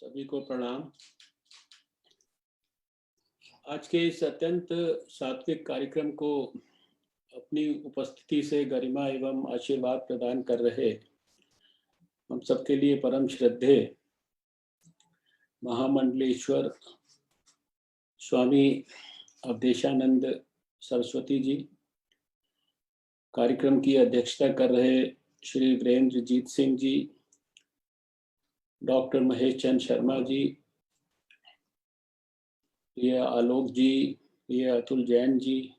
सभी को प्रणाम। आज के इस अत्यंत सात्विक कार्यक्रम को अपनी उपस्थिति से गरिमा एवं आशीर्वाद प्रदान कर रहे हम सबके लिए परम श्रद्धेय महामंडलेश्वर स्वामी अवधेशानंद सरस्वती जी, कार्यक्रम की अध्यक्षता कर रहे श्री वीरेंद्रजीत सिंह जी, डॉक्टर महेश चंद शर्मा जी, ये आलोक जी, ये अतुल जैन जी,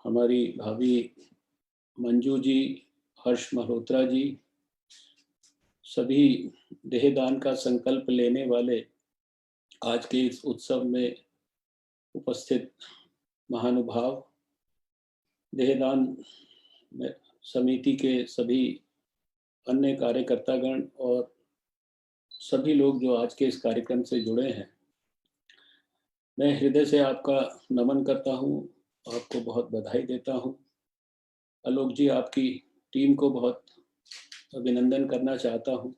हमारी भाभी मंजू जी, हर्ष मल्होत्रा जी, सभी देहदान का संकल्प लेने वाले आज के इस उत्सव में उपस्थित महानुभाव, देहदान समिति के सभी अन्य कार्यकर्तागण और सभी लोग जो आज के इस कार्यक्रम से जुड़े हैं, मैं हृदय से आपका नमन करता हूँ, आपको बहुत बधाई देता हूँ। आलोक जी, आपकी टीम को बहुत अभिनंदन करना चाहता हूँ,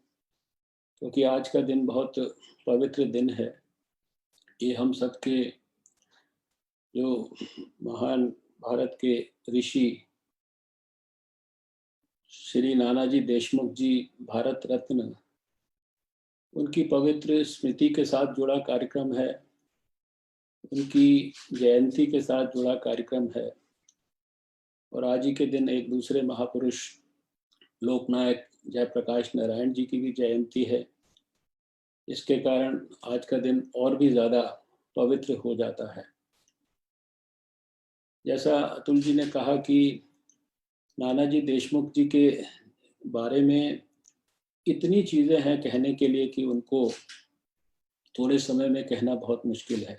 क्योंकि आज का दिन बहुत पवित्र दिन है। ये हम सबके जो महान भारत के ऋषि श्री नानाजी देशमुख जी, भारत रत्न, उनकी पवित्र स्मृति के साथ जुड़ा कार्यक्रम है, उनकी जयंती के साथ जुड़ा कार्यक्रम है। और आज ही के दिन एक दूसरे महापुरुष लोकनायक जयप्रकाश नारायण जी की भी जयंती है। इसके कारण आज का दिन और भी ज़्यादा पवित्र हो जाता है। जैसा अतुल जी ने कहा कि नानाजी देशमुख जी के बारे में इतनी चीज़ें हैं कहने के लिए कि उनको थोड़े समय में कहना बहुत मुश्किल है।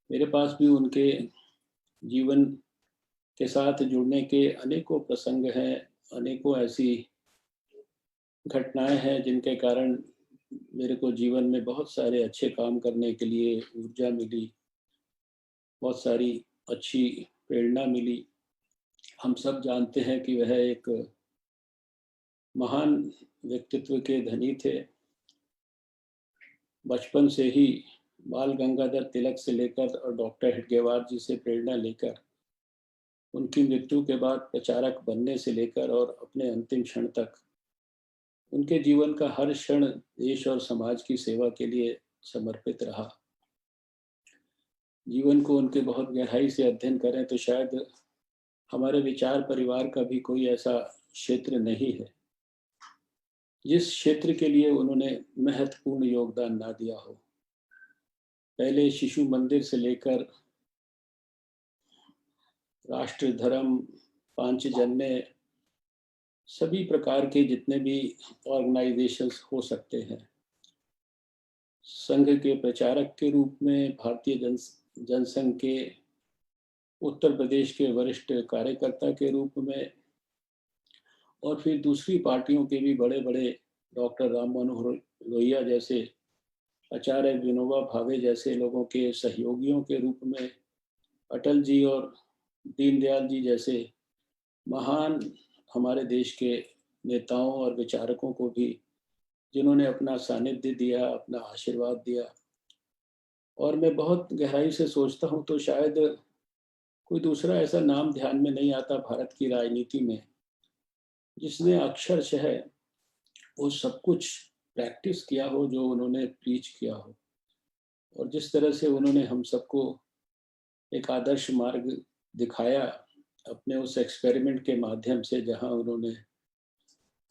मेरे पास भी उनके जीवन के साथ जुड़ने के अनेकों प्रसंग हैं, अनेकों ऐसी घटनाएं हैं जिनके कारण मेरे को जीवन में बहुत सारे अच्छे काम करने के लिए ऊर्जा मिली, बहुत सारी अच्छी प्रेरणा मिली। हम सब जानते हैं कि वह एक महान व्यक्तित्व के धनी थे। बचपन से ही बाल गंगाधर तिलक से लेकर और डॉक्टर हेडगेवार जी से प्रेरणा लेकर उनकी मृत्यु के बाद प्रचारक बनने से लेकर और अपने अंतिम क्षण तक उनके जीवन का हर क्षण देश और समाज की सेवा के लिए समर्पित रहा। जीवन को उनके बहुत गहराई से अध्ययन करें तो शायद हमारे विचार परिवार का भी कोई ऐसा क्षेत्र नहीं है जिस क्षेत्र के लिए उन्होंने महत्वपूर्ण योगदान ना दिया हो। पहले शिशु मंदिर से लेकर राष्ट्र धर्म पांचजन्य, सभी प्रकार के जितने भी ऑर्गेनाइजेशंस हो सकते हैं, संघ के प्रचारक के रूप में, भारतीय जनसंघ के उत्तर प्रदेश के वरिष्ठ कार्यकर्ता के रूप में, और फिर दूसरी पार्टियों के भी बड़े बड़े डॉक्टर राम मनोहर लोहिया जैसे, आचार्य विनोबा भावे जैसे लोगों के सहयोगियों के रूप में, अटल जी और दीनदयाल जी जैसे महान हमारे देश के नेताओं और विचारकों को भी, जिन्होंने अपना सानिध्य दिया, अपना आशीर्वाद दिया। और मैं बहुत गहराई से सोचता हूँ तो शायद कोई दूसरा ऐसा नाम ध्यान में नहीं आता भारत की राजनीति में जिसने अक्षरशः वो सब कुछ प्रैक्टिस किया हो जो उन्होंने प्रीच किया हो, और जिस तरह से उन्होंने हम सबको एक आदर्श मार्ग दिखाया अपने उस एक्सपेरिमेंट के माध्यम से, जहां उन्होंने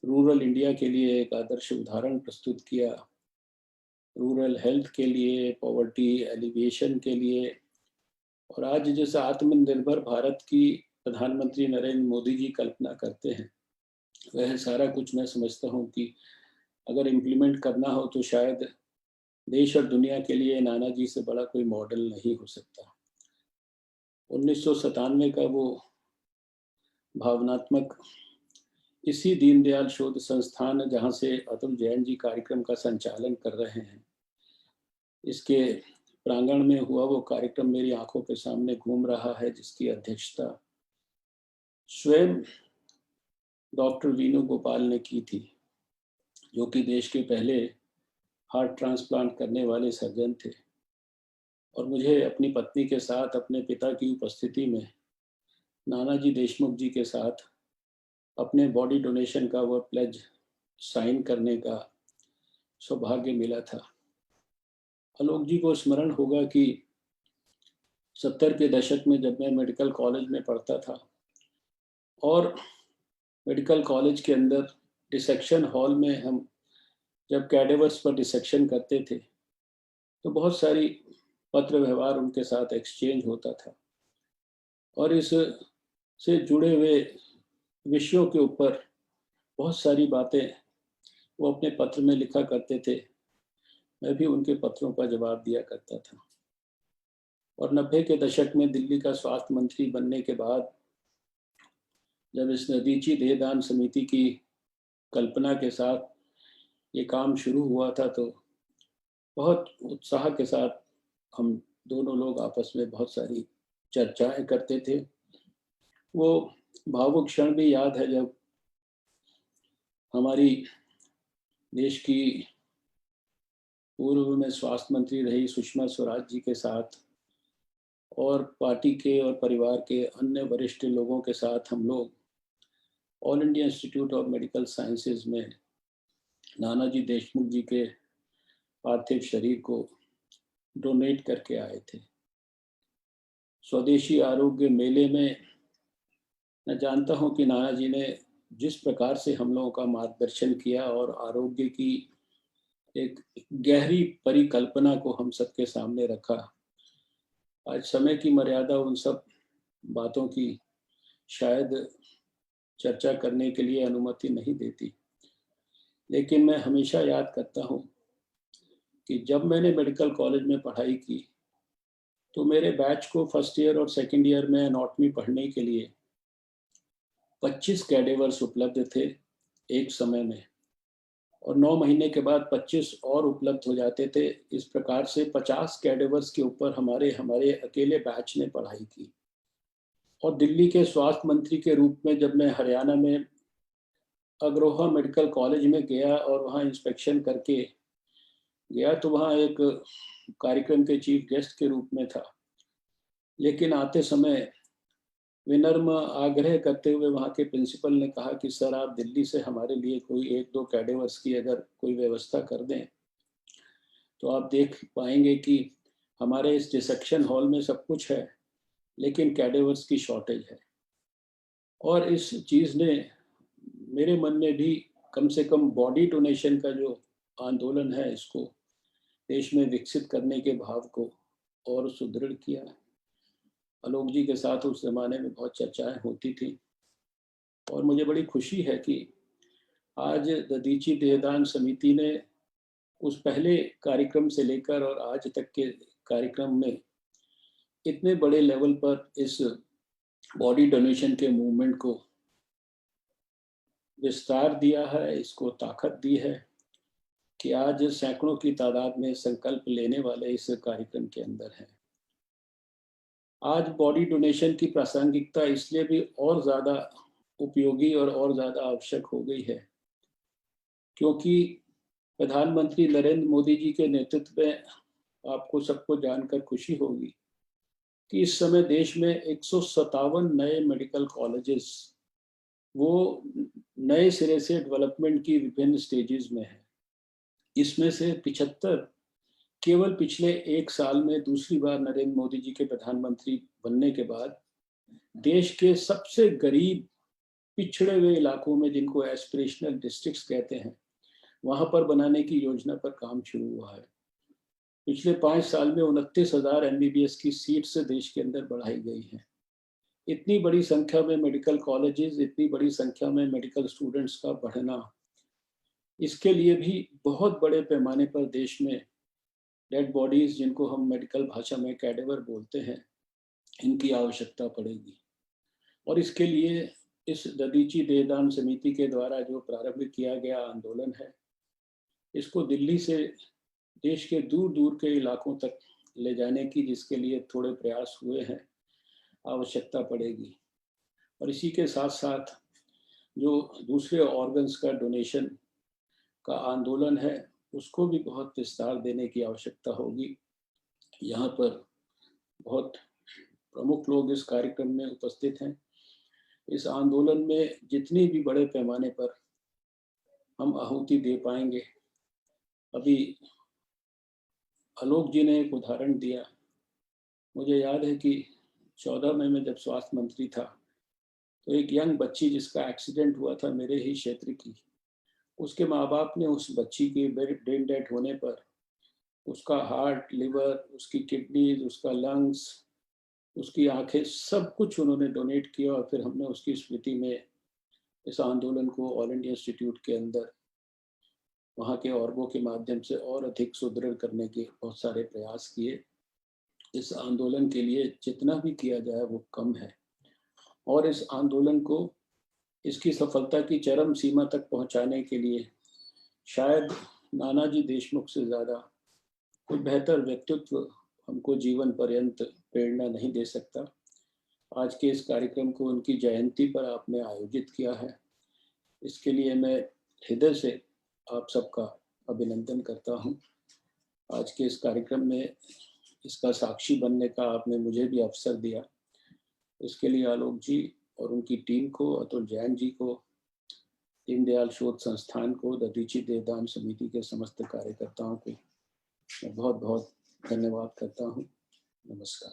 रूरल इंडिया के लिए एक आदर्श उदाहरण प्रस्तुत किया, रूरल हेल्थ के लिए, पॉवर्टी एलिविएशन के लिए। और आज जैसे आत्मनिर्भर भारत की प्रधानमंत्री नरेंद्र मोदी जी कल्पना करते हैं, वह सारा कुछ मैं समझता हूँ कि अगर इम्प्लीमेंट करना हो तो शायद देश और दुनिया के लिए नाना जी से बड़ा कोई मॉडल नहीं हो सकता। 1997 का वो भावनात्मक इसी दीनदयाल शोध संस्थान, जहाँ से अतुल जैन जी कार्यक्रम का संचालन कर रहे हैं, इसके प्रांगण में हुआ वो कार्यक्रम मेरी आंखों के सामने घूम रहा है, जिसकी अध्यक्षता स्वयं डॉक्टर वीनू गोपाल ने की थी। जो कि देश के पहले हार्ट ट्रांसप्लांट करने वाले सर्जन थे। और मुझे अपनी पत्नी के साथ अपने पिता की उपस्थिति में नानाजी देशमुख जी के साथ अपने बॉडी डोनेशन का वह प्लेज साइन करने का सौभाग्य मिला था। आलोक जी को स्मरण होगा कि 70 के दशक में जब मैं मेडिकल कॉलेज में पढ़ता था और मेडिकल कॉलेज के अंदर डिसेक्शन हॉल में हम जब कैडेवर्स पर डिसेक्शन करते थे तो बहुत सारी पत्र व्यवहार उनके साथ एक्सचेंज होता था और इस से जुड़े हुए विषयों के ऊपर बहुत सारी बातें वो अपने पत्र में लिखा करते थे। मैं भी उनके पत्रों का जवाब दिया करता था। और 90 के दशक में दिल्ली का स्वास्थ्य मंत्री बनने के बाद जब इस ददीची देहदान समिति की कल्पना के साथ ये काम शुरू हुआ था तो बहुत उत्साह के साथ हम दोनों लोग आपस में बहुत सारी चर्चाएं करते थे। वो भावुक क्षण भी याद है जब हमारी देश की पूर्व में स्वास्थ्य मंत्री रही सुषमा स्वराज जी के साथ और पार्टी के और परिवार के अन्य वरिष्ठ लोगों के साथ हम लोग all India institute of medical sciences में नानाजी देशमुख जी के पार्थिव शरीर को डोनेट करके आए थे। स्वदेशी आरोग्य मेले में मैं जानता हूं कि नानाजी ने जिस प्रकार से हम लोगों का मार्गदर्शन किया और आरोग्य की एक गहरी परिकल्पना को हम सबके सामने रखा। आज समय की मर्यादा उन सब बातों की शायद चर्चा करने के लिए अनुमति नहीं देती, लेकिन मैं हमेशा याद करता हूं कि जब मैंने मेडिकल कॉलेज में पढ़ाई की तो मेरे बैच को फर्स्ट ईयर और सेकंड ईयर में एनाटॉमी पढ़ने के लिए 25 कैडेवर्स उपलब्ध थे एक समय में, और 9 महीने के बाद 25 और उपलब्ध हो जाते थे। इस प्रकार से 50 कैडेवर्स के ऊपर हमारे अकेले बैच ने पढ़ाई की। और दिल्ली के स्वास्थ्य मंत्री के रूप में जब मैं हरियाणा में अग्रोहा मेडिकल कॉलेज में गया और वहाँ इंस्पेक्शन करके गया तो वहाँ एक कार्यक्रम के चीफ गेस्ट के रूप में था, लेकिन आते समय विनम्र आग्रह करते हुए वहाँ के प्रिंसिपल ने कहा कि सर आप दिल्ली से हमारे लिए कोई 1-2 कैडेवर्स की अगर कोई व्यवस्था कर दें तो आप देख पाएंगे कि हमारे इस डिसेक्शन हॉल में सब कुछ है लेकिन कैडेवर्स की शॉर्टेज है। और इस चीज़ ने मेरे मन में भी कम से कम बॉडी डोनेशन का जो आंदोलन है इसको देश में विकसित करने के भाव को और सुदृढ़ किया। आलोक जी के साथ उस जमाने में बहुत चर्चाएं होती थी और मुझे बड़ी खुशी है कि आज ददीची देहदान समिति ने उस पहले कार्यक्रम से लेकर और आज तक के कार्यक्रम में इतने बड़े लेवल पर इस बॉडी डोनेशन के मूवमेंट को विस्तार दिया है, इसको ताकत दी है कि आज सैकड़ों की तादाद में संकल्प लेने वाले इस कार्यक्रम के अंदर हैं। आज बॉडी डोनेशन की प्रासंगिकता इसलिए भी और ज़्यादा उपयोगी और ज़्यादा आवश्यक हो गई है क्योंकि प्रधानमंत्री नरेंद्र मोदी जी के नेतृत्व में आपको सबको जानकर खुशी होगी कि इस समय देश में 157 नए मेडिकल कॉलेजेस वो नए सिरे से डेवलपमेंट की विभिन्न स्टेजेस में है। इसमें से 75 केवल पिछले एक साल में दूसरी बार नरेंद्र मोदी जी के प्रधानमंत्री बनने के बाद देश के सबसे गरीब पिछड़े हुए इलाकों में जिनको एस्पिरेशनल डिस्ट्रिक्ट्स कहते हैं वहां पर बनाने की योजना पर काम शुरू हुआ है। पिछले 5 साल में 29,000 MBBS की सीट्स देश के अंदर बढ़ाई गई है। इतनी बड़ी संख्या में मेडिकल कॉलेजेस, इतनी बड़ी संख्या में मेडिकल स्टूडेंट्स का बढ़ना, इसके लिए भी बहुत बड़े पैमाने पर देश में डेड बॉडीज जिनको हम मेडिकल भाषा में कैडेवर बोलते हैं इनकी आवश्यकता पड़ेगी। और इसके लिए इस ददीची देहदान समिति के द्वारा जो प्रारंभ किया गया आंदोलन है इसको दिल्ली से देश के दूर दूर के इलाकों तक ले जाने की, जिसके लिए थोड़े प्रयास हुए हैं, आवश्यकता पड़ेगी। और इसी के साथ साथ जो दूसरे ऑर्गन्स का डोनेशन का आंदोलन है उसको भी बहुत विस्तार देने की आवश्यकता होगी। यहाँ पर बहुत प्रमुख लोग इस कार्यक्रम में उपस्थित हैं। इस आंदोलन में जितनी भी बड़े पैमाने पर हम आहुति दे पाएंगे, अभी आलोक जी ने एक उदाहरण दिया। मुझे याद है कि 14 में मैं जब स्वास्थ्य मंत्री था, तो एक यंग बच्ची जिसका एक्सीडेंट हुआ था मेरे ही क्षेत्र की, उसके माँ बाप ने उस बच्ची के ब्रेन डेड होने पर उसका हार्ट, लिवर, उसकी किडनीज, उसका लंग्स, उसकी आंखें, सब कुछ उन्होंने डोनेट किया और फिर हमने उसकी स्मृति में इस आंदोलन को ऑल इंडिया इंस्टीट्यूट के अंदर वहाँ के ऑर्गों के माध्यम से और अधिक सुदृढ़ करने के बहुत सारे प्रयास किए। इस आंदोलन के लिए जितना भी किया जाए वो कम है और इस आंदोलन को इसकी सफलता की चरम सीमा तक पहुंचाने के लिए शायद नानाजी देशमुख से ज़्यादा कोई बेहतर व्यक्तित्व हमको जीवन पर्यंत प्रेरणा नहीं दे सकता। आज के इस कार्यक्रम को उनकी जयंती पर आपने आयोजित किया है, इसके लिए मैं हृदय से आप सबका अभिनंदन करता हूँ। आज के इस कार्यक्रम में इसका साक्षी बनने का आपने मुझे भी अवसर दिया, इसके लिए आलोक जी और उनकी टीम को, अतुल जैन जी को, दीनदयाल शोध संस्थान को, दधीची देहदान समिति के समस्त कार्यकर्ताओं को मैं बहुत बहुत धन्यवाद करता हूँ। नमस्कार।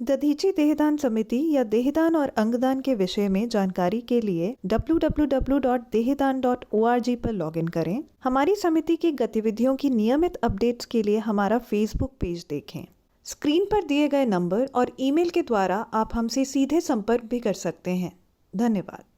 दधीची देहदान समिति या देहदान और अंगदान के विषय में जानकारी के लिए www.dehedan.org पर लॉगिन करें। हमारी समिति की गतिविधियों की नियमित अपडेट्स के लिए हमारा फेसबुक पेज देखें। स्क्रीन पर दिए गए नंबर और ईमेल के द्वारा आप हमसे सीधे संपर्क भी कर सकते हैं। धन्यवाद।